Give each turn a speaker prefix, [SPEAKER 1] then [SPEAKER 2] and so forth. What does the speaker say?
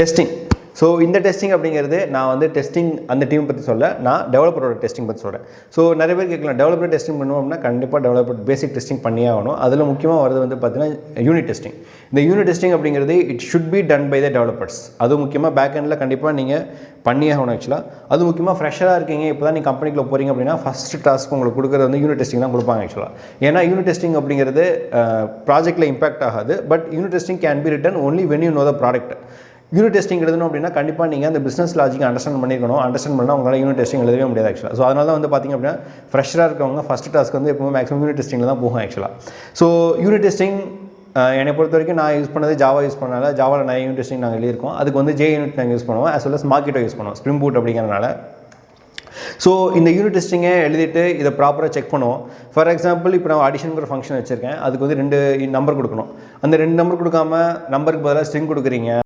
[SPEAKER 1] Testing. So இந்த testing அப்படிங்கிறது நான் வந்து டெஸ்டிங் அந்த டீம் பற்றி சொல்ல, நான் டெவலப்பரோட டெஸ்டிங் பற்றி சொல்கிறேன். ஸோ நிறைய பேர் கேட்கலாம், டெவலப்பர் டெஸ்டிங் பண்ணுவோம் அப்படின்னா கண்டிப்பாக டெவலப்பர் பேசிக் டெஸ்டிங் பண்ணியே ஆகணும். அதில் முக்கியமாக வரது வந்து பார்த்தீங்கன்னா யூனிட் டெஸ்டிங். இந்த யூனிட் டெஸ்டிங் அப்படிங்கிறது it should be done by the developers. அது முக்கியமாக பேக் எண்டில் கண்டிப்பாக நீங்கள் பண்ணியே ஆகணும். ஆக்சுவலாக அது முக்கியமாக ஃப்ரெஷராக இருக்கீங்க, இப்போ தான் நீங்கள் கம்பெனிக்குள்ளே போகிறீங்க அப்படின்னா ஃபஸ்ட்டு டாஸ்க் உங்களுக்கு கொடுக்குறது வந்து யூனிட் டெஸ்டிங் தான் கொடுப்பாங்க ஆக்சுவலாக. ஏன்னா யூனிட் டெஸ்டிங் அப்படிங்கிறது ப்ராஜெக்ட்டில் இம்பாக்ட் ஆகாது. But unit testing can be written only when you know the product. Unit testing எழுதணும் அப்படின்னா கண்டிப்பாக நீங்கள் அந்த பிஸ்னஸ் லாஜிக் அண்டர்ஸ்டாண்ட் பண்ணிக்கணும். அண்டர்ஸ்டாண்ட் பண்ணால் உங்களால் யூனிட் டெஸ்டிங் எழுதவே முடியாது ஆக்சுவலாக. ஸோ அதனால தான் வந்து பார்த்திங்க அப்படின்னா ஃப்ரெஷராக இருக்கவங்க ஃபஸ்ட் டாஸ்க் வந்து எப்பவுமே மேக்ஸிமம் யூனிட் டெஸ்டிங்கில் தான் போகும் ஆக்சுவலாக. ஸோ யூனிட் டெஸ்டிங் என்னை பொறுத்த வரைக்கும் நான் யூஸ் பண்ணது ஜாவா யூஸ் பண்ணனால ஜாவாவில் நிறைய யூனிட் டெஸ்டிங் நாங்கள் எழுதியிருக்கோம். அதுக்கு வந்து யூனிட் நாங்கள் யூஸ் பண்ணுவோம், as well as மார்க்கெட்டோ யூஸ் பண்ணுவோம், ஸ்ப்ரிங் பூட் அப்படிங்கிறனால. ஸோ இந்த யூனிட் டெஸ்டிங்கை எழுதிட்டு இதை ப்ராப்பராக செக் பண்ணுவோம். ஃபார் எக்ஸாம்பிள் இப்போ நான் அடிஷனுங்கிற ஃபங்க்ஷன் வச்சுருக்கேன், அதுக்கு வந்து 2 நம்பர் கொடுக்கணும். அந்த 2 நம்பர் கொடுக்காம நம்பருக்கு பதிலாக ஸ்ட்ரிங் கொடுக்குறீங்க